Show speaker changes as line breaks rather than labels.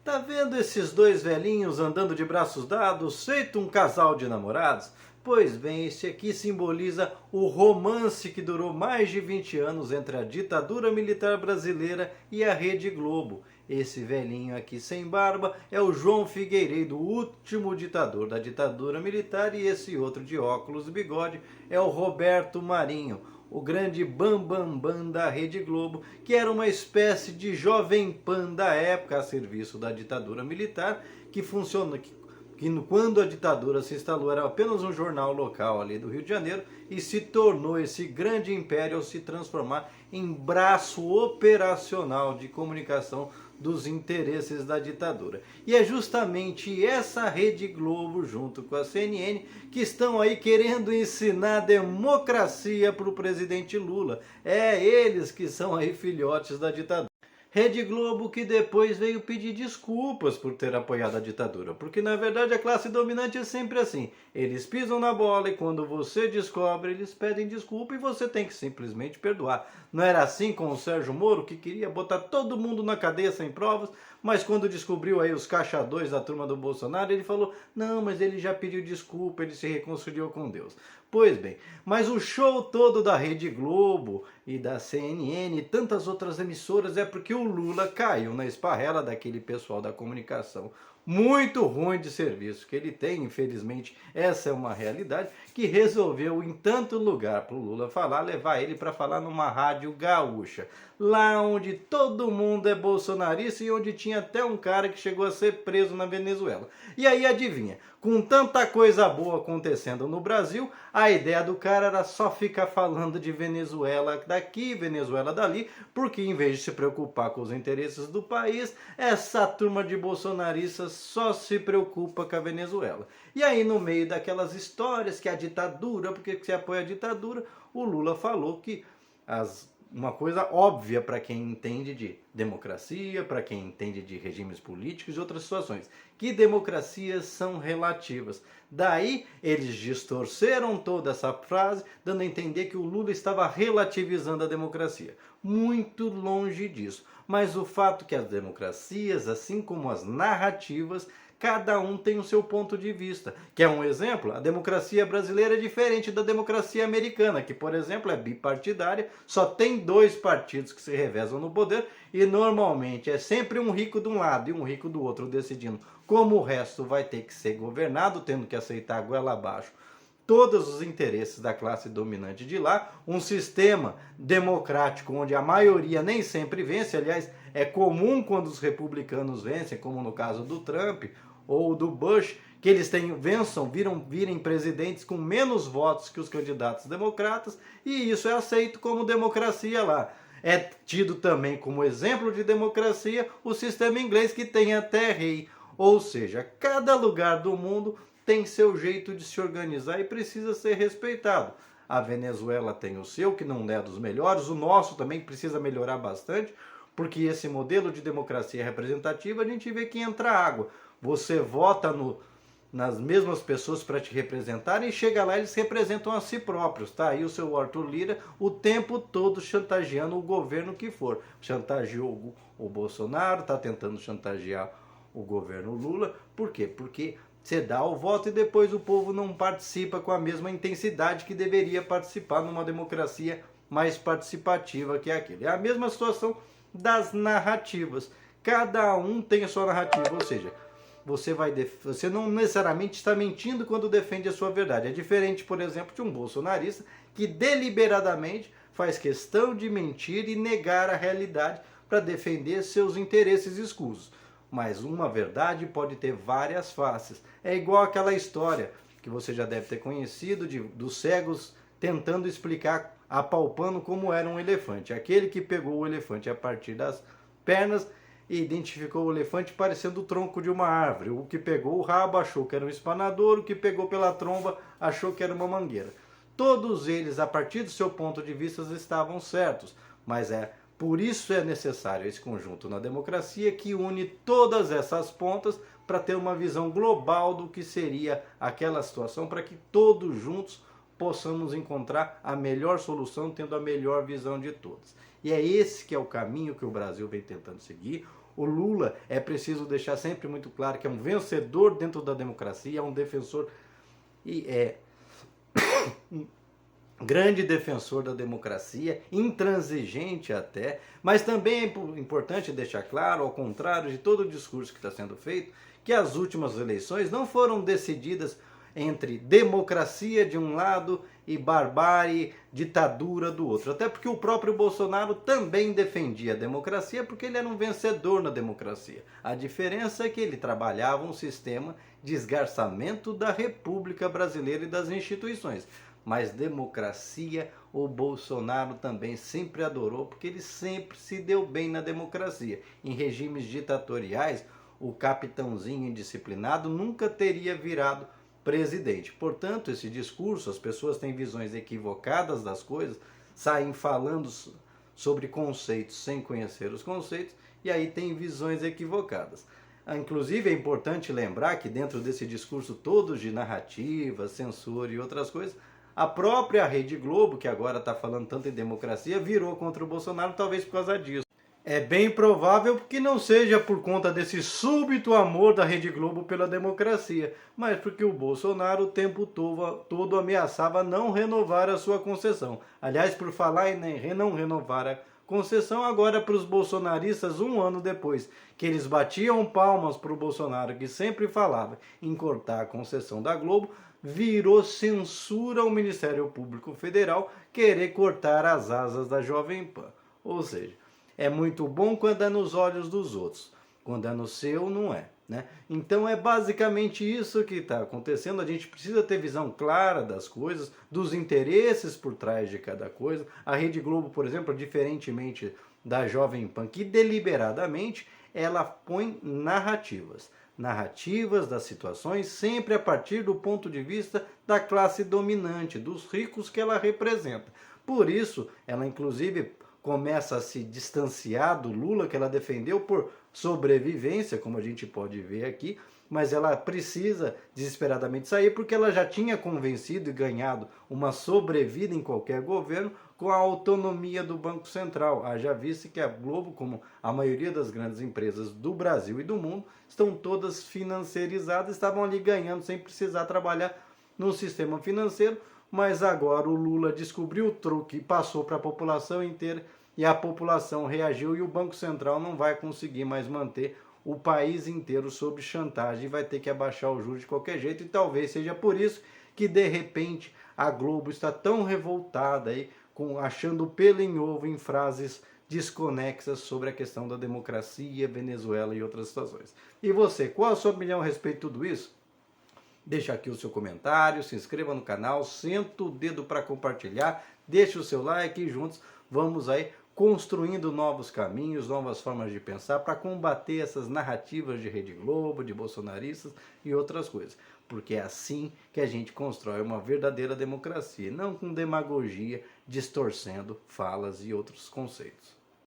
Tá vendo esses dois velhinhos andando de braços dados, feito um casal de namorados? Pois bem, este aqui simboliza o romance que durou mais de 20 anos entre a ditadura militar brasileira e a Rede Globo. Esse velhinho aqui sem barba é o João Figueiredo, o último ditador da ditadura militar, e esse outro de óculos e bigode é o Roberto Marinho, o grande bambambam bam, bam da Rede Globo, que era uma espécie de Jovem Pan da época a serviço da ditadura militar, que funciona, quando a ditadura se instalou era apenas um jornal local ali do Rio de Janeiro e se tornou esse grande império ao se transformar em braço operacional de comunicação dos interesses da ditadura. E é justamente essa Rede Globo, junto com a CNN, que estão aí querendo ensinar democracia para o presidente Lula. É eles que são aí filhotes da ditadura. Rede Globo que depois veio pedir desculpas por ter apoiado a ditadura, porque na verdade a classe dominante é sempre assim, eles pisam na bola e quando você descobre eles pedem desculpa e você tem que simplesmente perdoar. Não era assim com o Sérgio Moro, que queria botar todo mundo na cadeia sem provas, mas quando descobriu aí os caixadores da turma do Bolsonaro, ele falou, não, mas ele já pediu desculpa, ele se reconciliou com Deus. Pois bem, mas o show todo da Rede Globo e da CNN e tantas outras emissoras é porque o Lula caiu na esparrela daquele pessoal da comunicação muito ruim de serviço que ele tem, infelizmente, essa é uma realidade, que resolveu em tanto lugar para o Lula falar, levar ele para falar numa rádio gaúcha, lá onde todo mundo é bolsonarista e onde tinha até um cara que chegou a ser preso na Venezuela. E aí adivinha, com tanta coisa boa acontecendo no Brasil, a ideia do cara era só ficar falando de Venezuela daqui, Venezuela dali, porque em vez de se preocupar com os interesses do país, essa turma de bolsonaristas só se preocupa com a Venezuela. E aí no meio daquelas histórias que a ditadura, porque você apoia a ditadura, o Lula falou que uma coisa óbvia para quem entende de democracia, para quem entende de regimes políticos e outras situações, que democracias são relativas. Daí eles distorceram toda essa frase, dando a entender que o Lula estava relativizando a democracia. Muito longe disso. Mas o fato é que as democracias, assim como as narrativas, cada um tem o seu ponto de vista. Quer um exemplo? A democracia brasileira é diferente da democracia americana, que, por exemplo, é bipartidária, só tem 2 partidos que se revezam no poder e normalmente é sempre um rico de um lado e um rico do outro decidindo como o resto vai ter que ser governado, tendo que aceitar goela abaixo todos os interesses da classe dominante de lá, um sistema democrático onde a maioria nem sempre vence, aliás, é comum quando os republicanos vencem, como no caso do Trump ou do Bush, que eles virem presidentes com menos votos que os candidatos democratas, e isso é aceito como democracia lá. É tido também como exemplo de democracia o sistema inglês, que tem até rei, ou seja, cada lugar do mundo tem seu jeito de se organizar e precisa ser respeitado. A Venezuela tem o seu, que não é dos melhores, o nosso também precisa melhorar bastante, porque esse modelo de democracia representativa, a gente vê que entra água. Você vota nas mesmas pessoas para te representar e chega lá eles representam a si próprios. Tá aí o seu Arthur Lira o tempo todo chantageando o governo que for. Chantageou o Bolsonaro, está tentando chantagear o governo Lula. Por quê? Porque você dá o voto e depois o povo não participa com a mesma intensidade que deveria participar numa democracia mais participativa que aquele. É a mesma situação das narrativas. Cada um tem a sua narrativa, ou seja, você não necessariamente está mentindo quando defende a sua verdade. É diferente, por exemplo, de um bolsonarista que deliberadamente faz questão de mentir e negar a realidade para defender seus interesses escusos. Mas uma verdade pode ter várias faces. É igual aquela história que você já deve ter conhecido dos cegos tentando explicar, apalpando como era um elefante. Aquele que pegou o elefante a partir das pernas e identificou o elefante parecendo o tronco de uma árvore. O que pegou o rabo achou que era um espanador, o que pegou pela tromba achou que era uma mangueira. Todos eles, a partir do seu ponto de vista, estavam certos, mas por isso é necessário esse conjunto na democracia que une todas essas pontas para ter uma visão global do que seria aquela situação, para que todos juntos possamos encontrar a melhor solução, tendo a melhor visão de todos. E é esse que é o caminho que o Brasil vem tentando seguir. O Lula, é preciso deixar sempre muito claro que é um vencedor dentro da democracia, é um defensor e é um grande defensor da democracia, intransigente até, mas também é importante deixar claro, ao contrário de todo o discurso que está sendo feito, que as últimas eleições não foram decididas entre democracia de um lado e barbárie, ditadura do outro. Até porque o próprio Bolsonaro também defendia a democracia, porque ele era um vencedor na democracia. A diferença é que ele trabalhava um sistema de esgarçamento da República Brasileira e das instituições. Mas democracia, o Bolsonaro também sempre adorou, porque ele sempre se deu bem na democracia. Em regimes ditatoriais, o capitãozinho indisciplinado nunca teria virado presidente. Portanto, esse discurso, as pessoas têm visões equivocadas das coisas, saem falando sobre conceitos sem conhecer os conceitos, e aí tem visões equivocadas. Inclusive, é importante lembrar que dentro desse discurso todo de narrativa, censura e outras coisas, a própria Rede Globo, que agora está falando tanto em democracia, virou contra o Bolsonaro, talvez por causa disso. É bem provável que não seja por conta desse súbito amor da Rede Globo pela democracia, mas porque o Bolsonaro o tempo todo ameaçava não renovar a sua concessão. Aliás, por falar em não renovar a concessão, agora para os bolsonaristas, um ano depois que eles batiam palmas para o Bolsonaro, que sempre falava em cortar a concessão da Globo, virou censura ao Ministério Público Federal querer cortar as asas da Jovem Pan. Ou seja, é muito bom quando é nos olhos dos outros, quando é no seu, não é, né? Então é basicamente isso que está acontecendo. A gente precisa ter visão clara das coisas, dos interesses por trás de cada coisa. A Rede Globo, por exemplo, diferentemente da Jovem Pan, que deliberadamente ela põe narrativas das situações, sempre a partir do ponto de vista da classe dominante, dos ricos que ela representa. Por isso, ela inclusive começa a se distanciar do Lula, que ela defendeu por sobrevivência, como a gente pode ver aqui, mas ela precisa desesperadamente sair porque ela já tinha convencido e ganhado uma sobrevida em qualquer governo com a autonomia do Banco Central. Haja vista que a Globo, como a maioria das grandes empresas do Brasil e do mundo, estão todas financiarizadas, estavam ali ganhando sem precisar trabalhar no sistema financeiro, mas agora o Lula descobriu o truque e passou para a população inteira, e a população reagiu e o Banco Central não vai conseguir mais manter o país inteiro sob chantagem e vai ter que abaixar o juros de qualquer jeito, e talvez seja por isso que de repente a Globo está tão revoltada aí, achando pelo em ovo em frases desconexas sobre a questão da democracia, Venezuela e outras situações. E você, qual a sua opinião a respeito de tudo isso? Deixa aqui o seu comentário, se inscreva no canal, senta o dedo para compartilhar, deixe o seu like e juntos vamos aí construindo novos caminhos, novas formas de pensar para combater essas narrativas de Rede Globo, de bolsonaristas e outras coisas. Porque é assim que a gente constrói uma verdadeira democracia, não com demagogia, distorcendo falas e outros conceitos.